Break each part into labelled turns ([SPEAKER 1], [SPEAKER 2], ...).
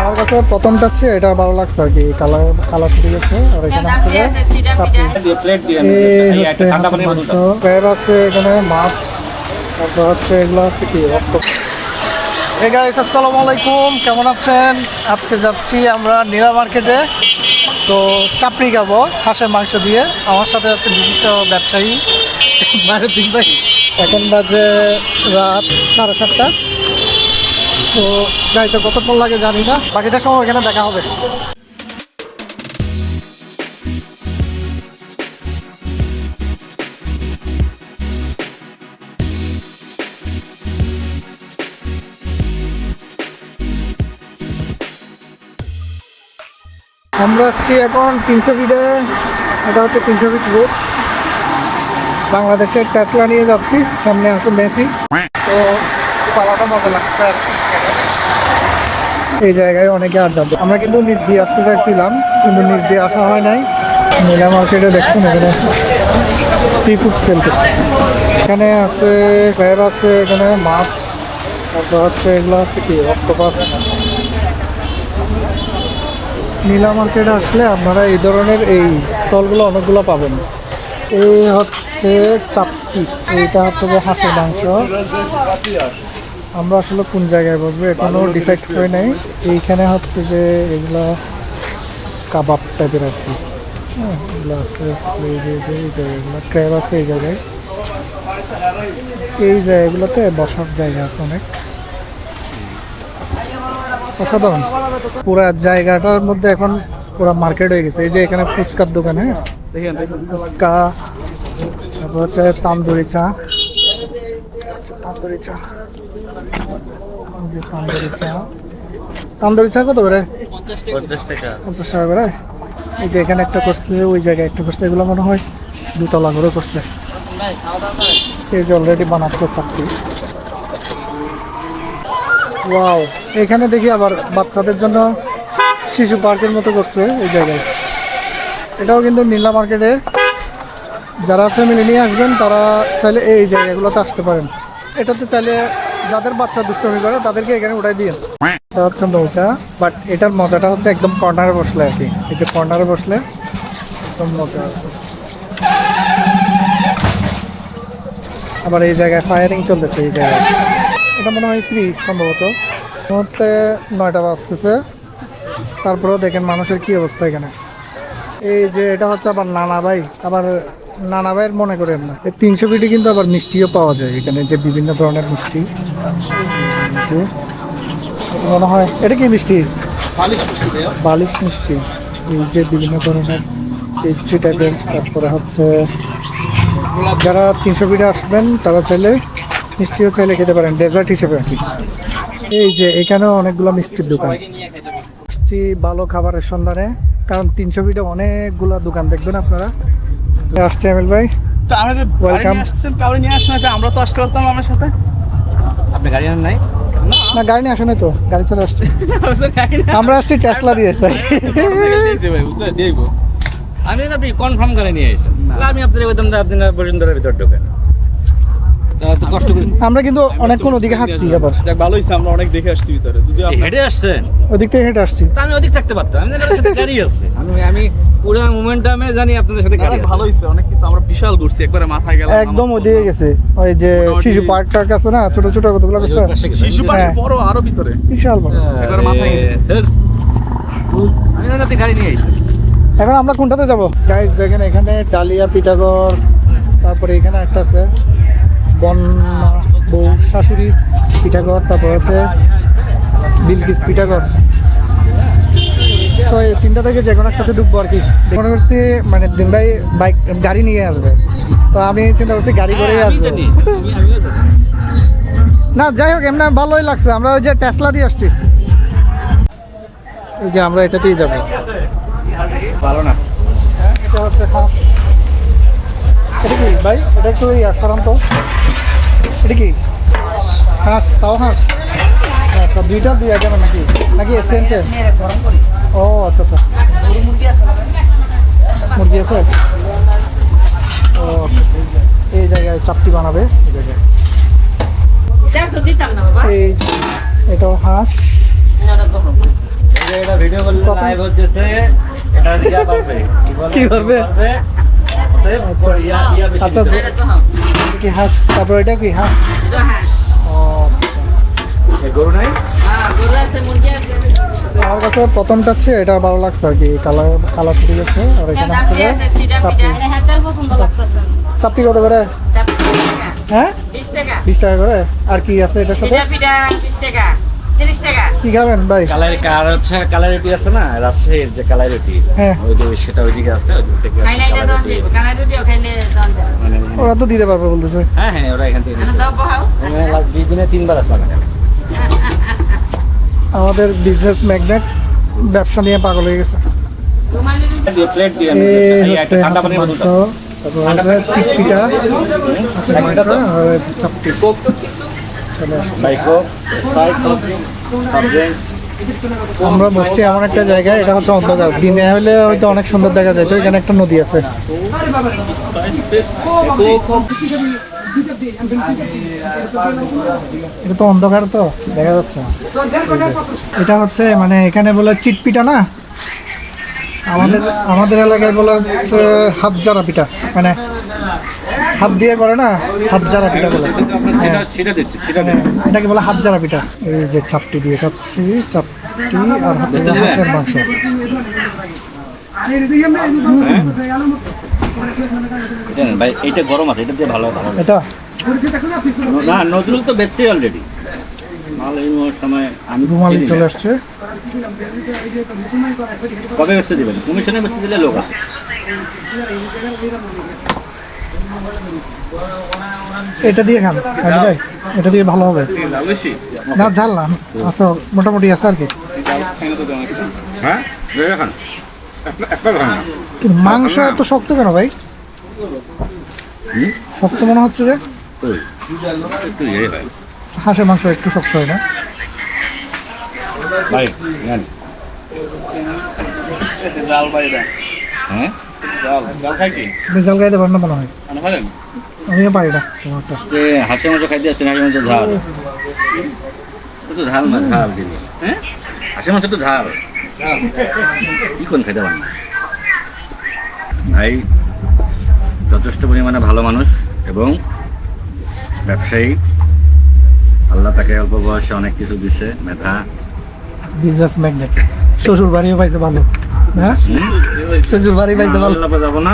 [SPEAKER 1] আমার কাছে প্রথমটা হচ্ছে এটা ভালো লাগছে আর কি, কালার ঠিক আছে। আর এখানে হচ্ছে যে চাপটি, এই হচ্ছে হাঁসের মাংস, ক্র্যাব আছে এখানে, মাছ, তারপর হচ্ছে এগুলো হচ্ছে কি অক্টোপাস। এই গাইস আসসালামু আলাইকুম, কেমন আছেন? আজকে যাচ্ছি আমরা নীলা মার্কেটে। সো চাপড়ি খাবো হাঁসের মাংস দিয়ে। আমার সাথে যাচ্ছে বিশিষ্ট ব্যবসায়ী মারুদ্দিন ভাই। এখন বাজে রাত 7:30। তো যাইতে কতক্ষণ লাগে জানি না, বাকিটা সময় এখানে দেখা হবে। আমরা আসছি এখন 300 ফিটে, এটা হচ্ছে 300 ফিট রোড। বাংলাদেশের টেসলা নিয়ে যাচ্ছি, সামনে আছে মেসি। তো খুব আলাদা মজা লাগছে আর এই জায়গায় অনেকে আড্ডা দেয়। আমরা কিন্তু নিচ দিয়ে আসতে চাইছিলাম, কিন্তু নিচ দিয়ে আসা হয় নাই। নীলা মার্কেটে দেখছেন এখানে সি ফুড সেল করতেছে। এখানে আছে ক্র্যাব আছে, এখানে মাছ, তারপর হচ্ছে এগুলো হচ্ছে কি অক্টোপাস। নীলা মার্কেটে আসলে আপনারা এই ধরনের এই স্টলগুলো অনেকগুলো পাবেন। এই হচ্ছে চাপটি, এইটা হচ্ছে যে হাঁসের মাংস। আমরা আসলে কোন জায়গায় বসবো এখনো ডিসাইড করে নাই। এইখানে হচ্ছে যে এগুলো কাবাব টাইপের আর কি, হ্যাঁ এগুলো আছে। এই জায়গাগুলো ক্র্যাব আছে এই জায়গায়, এই জায়গাগুলোতে বসার জায়গা আছে অনেক অসাধারণ। পুরা জায়গাটার মধ্যে এখন পুরা মার্কেট হয়ে গেছে। এই যে এখানে ফুচকার দোকান, হ্যাঁ ফুচকা, তারপর হচ্ছে তান্দুরি চা, তান্দুরি চা কত করে? 50 টাকা করে। এই যে এখানে একটা করছে, ওই জায়গায় একটা করছে, এগুলো মনে হয় দুতলা করে করছে। এই যে অলরেডি বানাচ্ছে চাকরি। ওয়াও, এখানে দেখি আবার বাচ্চাদের জন্য শিশু পার্কের মতো করছে এই জায়গায়। এটাও কিন্তু নীলা মার্কেটে। যারা ফ্যামিলি নিয়ে আসবেন তারা চাইলে এই জায়গাগুলোতে আসতে পারেন। এটাতে চাইলে যাদের বাচ্চা দুষ্টমি করে তাদেরকে এখানে উঠাই দিয়ে। এটা হচ্ছে নৌকা, বাট এটার মজাটা হচ্ছে একদম কর্নারে বসলে আর কি। এই যে কর্নারে বসলে একদম মজা আছে। আবার এই জায়গায় ফায়ারিং চলতেছে এই জায়গায়। এটা মনে হয় ফ্রি সম্ভবত। মুহূর্তে 9টা বাজতেছে, তারপরেও দেখেন মানুষের কি অবস্থা এখানে। এই যে এটা হচ্ছে আবার নানা ভাই, আবার নানা ভাইয়ের মনে করেন না, এই 300 ফিটে কিন্তু আবার মিষ্টিও পাওয়া যায় এখানে, যে বিভিন্ন ধরনের মিষ্টি। মনে হয় এটা কি মিষ্টি? বালিশ মিষ্টি। এই যে বিভিন্ন ধরনের পেস্ট্রি টাইপের। তারপরে হচ্ছে যারা 300 ফিটে আসবেন তারা চাইলে মিষ্টিও চাইলে খেতে পারেন ডেজার্ট হিসেবে আর কি। এই যে এখানেও অনেকগুলো মিষ্টির দোকান। আসছি ভালো খাবারের সন্ধানে, কারণ 300 ফিটে অনেকগুলো দোকান দেখবেন আপনারা। আসছে এমিল ভাই, ওয়েলকাম।
[SPEAKER 2] আমরা তো আসতে পারতাম আমার সাথে। আপনি গাড়ি আনেন নাই?
[SPEAKER 1] না গাড়ি নিয়ে আসে নাই তো, গাড়ি চলে আসছে। আমরা আসছি টেসলা দিয়ে।
[SPEAKER 2] আমি আপনি কনফার্ম করে নিয়ে আসছেন, আমি আপনাদের বলতাম যে আপনারা বসুন্ধরার ভিতর ঢোকেন। কষ্ট করে
[SPEAKER 1] আমরা কিন্তু অনেকক্ষণ ওদিকে হাঁটছি। আবার
[SPEAKER 2] ভালো হয়েছে, আমরা অনেক দেখে আসছি ভিতরে। যদি হেঁটে আসছেন
[SPEAKER 1] ওদিক থেকে হেঁটে আসছি,
[SPEAKER 2] তা আমি ওদিক থাকতে পারতাম। আমি সাথে গাড়ি আছে, আমি পুরো মোমেন্টামে জানি আপনাদের সাথে গাড়ি। ভালো হয়েছে, অনেক কিছু আমরা বিশাল ঘুরছি, একবারে মাথায় গেল
[SPEAKER 1] একদম ওদিকে গেছে। ওই যে শিশু পার্ক টার্ক আছে না, ছোট ছোট কতগুলো করছে।
[SPEAKER 2] শিশু পার্ক বড়, আরো ভিতরে
[SPEAKER 1] বিশাল বড়,
[SPEAKER 2] একবারে মাথায় গেছে। আমি জানি আপনি গাড়ি নিয়ে আইছেন।
[SPEAKER 1] এখন আমরা কোনটাতে যাব? গাইস দেখেন এখানে ডালিয়া পিঠাগড়, তারপরে এখানে একটা আছে বন্যা বউ শাশুড়ি পিঠাগড়, তারপর হচ্ছে বিলকিস পিঠাগড়। সো এই তিনটা থেকে যে কোনো একটাতে ঢুকবো আর কি। মনে করছি মানে দিন ভাই বাইক গাড়ি নিয়ে আসবে, তো আমি চিন্তা করছি গাড়ি করেই আসবো। না যাই হোক, এমনি ভালোই লাগছে। আমরা ওই যে টেসলা দিয়ে আসছি, এই যে আমরা এটাতেই যাবো।
[SPEAKER 2] ভালো না,
[SPEAKER 1] এটা হচ্ছে হাঁস। এটা কি ভাই? এটা একটু সরান তো। এটা কি হাঁস? তাও হাঁস? আচ্ছা, দুইটা দুই আগে নাকি নাকি সেম সেম? ও আচ্ছা আচ্ছা, মুরগি আছে। ও আচ্ছা আচ্ছা, এই জায়গায় চাপটি বানাবে এই জায়গায়। এই এটাও হাঁস।
[SPEAKER 3] এটা ভিডিও করলে লাইভ হচ্ছে এটা দিয়া পারবে
[SPEAKER 1] কি করবে? আচ্ছা কি হাঁস, তারপর এটা কি হাঁস? ও, আচ্ছা।
[SPEAKER 3] গরু নাই
[SPEAKER 1] আমার কাছে প্রথমটা হচ্ছে এটা ভালো লাগছে আর কি, কালার ফুটে গেছে। আর এখানে হচ্ছে যে চাপটি। চাপটি কত করে? হ্যাঁ 20 টাকা করে। আর কি আছে এটার সাথে? কি খাবেন ভাই?
[SPEAKER 3] কালারি কার হচ্ছে কালারিটি আছে না রাজশাহীর যে কালারিটি
[SPEAKER 1] হ্যাঁ।
[SPEAKER 3] ওই যে সেটা ওইদিকে আছে ওইদিক থেকে মানে
[SPEAKER 1] ওরা তো দিতে পারবে বলতেছে।
[SPEAKER 3] হ্যাঁ হ্যাঁ ওরা এখান থেকে মানে 2 দিনে 3 বার আসবে
[SPEAKER 1] আমাদের বিজনেস ম্যাগনেট ব্যবসা নিয়ে পাগল হয়ে গেছে।
[SPEAKER 3] প্লেট দিয়ে
[SPEAKER 1] এই হচ্ছে
[SPEAKER 3] ঠান্ডা
[SPEAKER 1] হাঁসের
[SPEAKER 3] পানির
[SPEAKER 1] মাংস,
[SPEAKER 3] বোতল
[SPEAKER 1] তারপর হচ্ছে চিকপিটা, হাঁসের মাংস, আর হচ্ছে চাপটি চলে আসছে।
[SPEAKER 3] সাইকো স্প্রাইট সফট ড্রিঙ্কস
[SPEAKER 1] আমরা বসছি এমন একটা জায়গায়, এটা হচ্ছে অন্ধকার। দিনে হলে হয়তো অনেক সুন্দর দেখা যায়। তো এখানে একটা নদী আছে। এটা তো অন্ধকার, তো দেখা যাচ্ছে না। এটা হচ্ছে মানে এখানে বলে চিটপিটা না, আমাদের আমাদের এলাকায় বলে হচ্ছে হাত জারা পিঠা, মানে হাত দিয়ে করে না, হাত জারা পিঠা বলে।
[SPEAKER 3] ছিটা দিচ্ছে ছিটা
[SPEAKER 1] হ্যাঁ, এটাকে বলে হাত জারা পিঠা। এই যে চাপটি দিয়ে খাচ্ছি, চাপটি আর হচ্ছে যে হাঁসের মাংস।
[SPEAKER 3] ভাই এইটা গরম আছে এটা দিয়ে ভালো ভালো
[SPEAKER 1] এটা
[SPEAKER 3] না নজরুল তো বেচছে অলরেডি মাল এই সময় আমি
[SPEAKER 1] রুমালি
[SPEAKER 3] চিনি না।
[SPEAKER 1] চলে আসছে।
[SPEAKER 3] কবে বেচতে দিবেন কমিশনে বেচতে দিলে লোক আছে
[SPEAKER 1] এটা দিয়ে খান হাজি ভাই, এটা দিয়ে ভালো হবে। না ঝাল না, আচ্ছা মোটামুটি আছে আর কি।
[SPEAKER 3] হ্যাঁ খান একটা খান না
[SPEAKER 1] কিন্তু মাংস এত শক্ত কেন ভাই? শক্ত মনে হচ্ছে যে
[SPEAKER 3] ওই একটু ইয়ে ভাই
[SPEAKER 1] হাঁসের মাংস একটু শক্ত হয় না?
[SPEAKER 3] ভাই নেন
[SPEAKER 2] জাল বাইরা
[SPEAKER 3] হ্যাঁ
[SPEAKER 2] জাল খাই কি
[SPEAKER 1] আপনি জাল গাইতে পারেন না মনে হয়?
[SPEAKER 2] মানে পারেন
[SPEAKER 1] আমিও পারি না তেমন একটা।
[SPEAKER 3] যে হাঁসের মাংস খাইতে যাচ্ছেন হাঁসের মাংস ঝাল ও তো ঝাল না ঝাল দিলে
[SPEAKER 2] হ্যাঁ
[SPEAKER 3] হাঁসের মাংস তো ঝাল
[SPEAKER 2] জাল
[SPEAKER 3] কি কোন খাইতে পারেন না ভাই যথেষ্ট পরিমাণে ভালো মানুষ এবং ব্যবসায়ী আল্লাহ তাকে অল্প বয়সে অনেক কিছু দিছে মেধা
[SPEAKER 1] বিজনেস ম্যাগনেট। শ্বশুর বাড়িও পাইছে ভালো, হ্যাঁ শ্বশুর বাড়ি পাইছে ভালো।
[SPEAKER 3] আল্লাহ যাবো না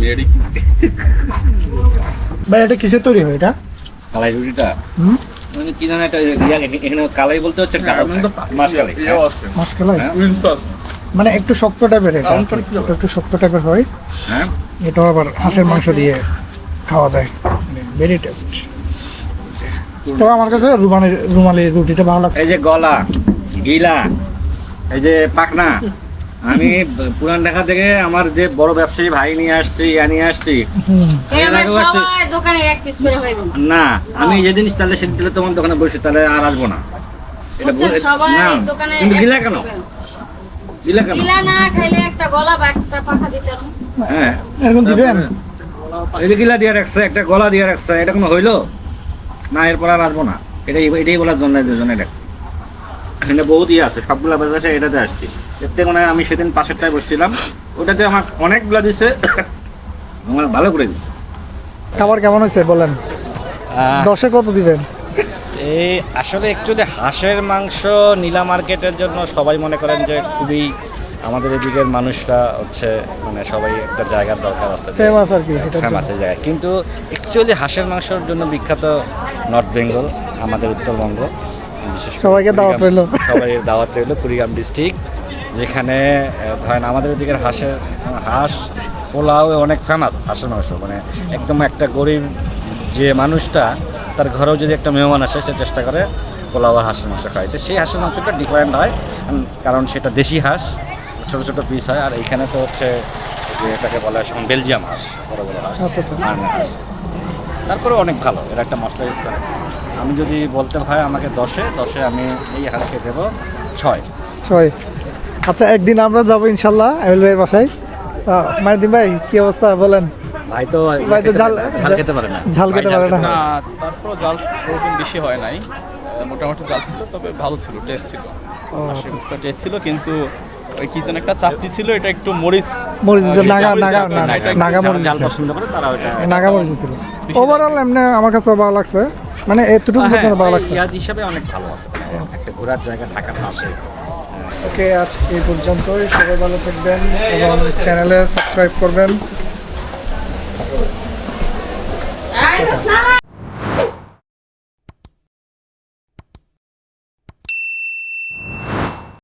[SPEAKER 2] মেয়েরি
[SPEAKER 1] ভাই এটা কিসের তৈরি হয় এটা?
[SPEAKER 3] কালাই রুটিটা
[SPEAKER 1] হুম,
[SPEAKER 3] মানে কি জানো একটা এখানে কালাই বলতে হচ্ছে মাছ কালাই
[SPEAKER 1] মাছ কালাই
[SPEAKER 3] হ্যাঁ।
[SPEAKER 2] উইন্স আছে
[SPEAKER 1] মানে একটু শক্ত টাইপের। এটা একটু শক্ত টাইপের হয়।
[SPEAKER 3] হ্যাঁ
[SPEAKER 1] এটা আবার হাঁসের মাংস দিয়ে খাওয়া যায়, ভেরি টেস্ট। তো আমার কাছে রুমালি রুটিটা ভালো লাগে।
[SPEAKER 3] এই যে গলা গিলা এই যে পাখনা আমি পুরান ঢাকা থেকে আমার যে বড় ব্যবসায়ী ভাই নিয়ে আসছি নিয়ে আসছি
[SPEAKER 1] হুম,
[SPEAKER 4] দোকানে এক পিস করে হইবে
[SPEAKER 3] না আমি যেদিন তাহলে সেদিন তাহলে তোমার দোকানে বসে তাহলে আর আসবো না এটা
[SPEAKER 4] বুঝছেন, সবাই
[SPEAKER 3] না
[SPEAKER 4] দোকানে
[SPEAKER 3] কিন্তু
[SPEAKER 4] এক
[SPEAKER 3] গিলা
[SPEAKER 4] piece
[SPEAKER 3] কেন
[SPEAKER 4] করবেন।
[SPEAKER 3] গিলা কেন
[SPEAKER 4] গিলা না খাইলে একটা গলা বা একটা পাখা দিতে হবে।
[SPEAKER 3] হ্যাঁ
[SPEAKER 1] এরকম দিবেন?
[SPEAKER 3] এই যে গিলা দিয়ে রাখছে একটা গলা দিয়ে রাখছে এটা কোনো হইলো না এরপর আর আসবো না এটাই বলার জন্য দুজনে রাখছি এখানে বহুত ইয়ে আছে সবগুলা বাজারে এটাতে আসছি এতে মানে আমি সেদিন পাশেরটায় বসছিলাম ওটাতে আমার অনেকগুলা দিছে আমার ভালো করে দিচ্ছে
[SPEAKER 1] খাবার কেমন হয়েছে বলেন, 10-এ কত দিবেন?
[SPEAKER 3] এই আসলে অ্যাকচুয়ালি হাঁসের মাংস নীলা মার্কেটের জন্য সবাই মনে করেন যে খুবই আমাদের এদিকের মানুষরা হচ্ছে মানে সবাই একটা জায়গার দরকার আছে
[SPEAKER 1] ফেমাস আর কি এটার জন্য।
[SPEAKER 3] ফেমাস জায়গা কিন্তু অ্যাকচুয়ালি হাঁসের মাংসের জন্য বিখ্যাত নর্থ বেঙ্গল আমাদের উত্তরবঙ্গ বিশেষ করে
[SPEAKER 1] সবাইকে দাওয়াত
[SPEAKER 3] কুড়িগ্রাম-
[SPEAKER 1] রইলো।
[SPEAKER 3] সবাই দাওয়াত রইল কুড়িগ্রাম ডিস্ট্রিক্ট যেখানে ধরেন আমাদের এদিকের হাঁস পোলাও অনেক ফেমাস হাঁসের মাংস মানে একদম একটা গরিব যে মানুষটা তার ঘরেও যদি একটা মেহমান আসে সে চেষ্টা করে পোলাও আর হাঁসের মাংস খাইতে সেই হাঁসের মাংসটা ডিফারেন্ট হয় কারণ সেটা দেশি হাঁস ছোটো ছোটো পিস হয় আর এইখানে তো হচ্ছে যে এটাকে বলা হয় বেলজিয়াম হাঁস বড় বড় হাঁস
[SPEAKER 1] আচ্ছা আচ্ছা।
[SPEAKER 3] ফার্মের হাঁস তারপরে অনেক ভালো এর একটা মশলা ইউজ করে আমি যদি বলতে হয় আমাকে 10-এ আমি এই হাঁসকে দেবো 6
[SPEAKER 1] ছয়। আচ্ছা একদিন আমরা যাবো ইনশাল্লাহ আমিল ভাইয়ের বাসায়। মাইদিন ভাই কি অবস্থা বলেন?
[SPEAKER 3] ভাই তো
[SPEAKER 1] ভাই তো ঝাল
[SPEAKER 3] খেতে পারে না
[SPEAKER 1] ঝাল খেতে পারে না।
[SPEAKER 2] না তারপর জাল ওরকম বেশি হয় নাই মোটামুটি জাল ছিল তবে ভালো ছিল টেস্ট ছিল
[SPEAKER 1] আচ্ছা।
[SPEAKER 2] বুঝতে টেস্ট ছিল, কিন্তু ওই কি যেন একটা চাপটি ছিল, এটা একটু মরিচ
[SPEAKER 1] মরিচ
[SPEAKER 2] আহ,
[SPEAKER 1] দিতে- নাগা
[SPEAKER 2] চাপটি
[SPEAKER 1] নাগা
[SPEAKER 2] চাপটি,
[SPEAKER 1] না,
[SPEAKER 2] এটা একটু
[SPEAKER 1] নাগা
[SPEAKER 3] যারা
[SPEAKER 1] মরিচ
[SPEAKER 3] জাল
[SPEAKER 1] দিছে।
[SPEAKER 3] পছন্দ করে তারা ওটা
[SPEAKER 1] নাগা মরিচ ছিল।
[SPEAKER 2] বেশি
[SPEAKER 1] ওভারঅল
[SPEAKER 2] জায়গায়
[SPEAKER 1] এমনি আমার কাছে ভালো লাগছে, মানে এতটুকু
[SPEAKER 3] হ্যাঁ,
[SPEAKER 1] পর্যন্ত ভালো লাগছে।
[SPEAKER 3] ইয়াদ হিসাবে অনেক ভালো আছে, একটা ঘোরার জায়গা ঢাকার পাশে।
[SPEAKER 1] ওকে, আজ এই পর্যন্তই। সবাই ভালো থাকবেন এবং চ্যানেলে সাবস্ক্রাইব করবেন।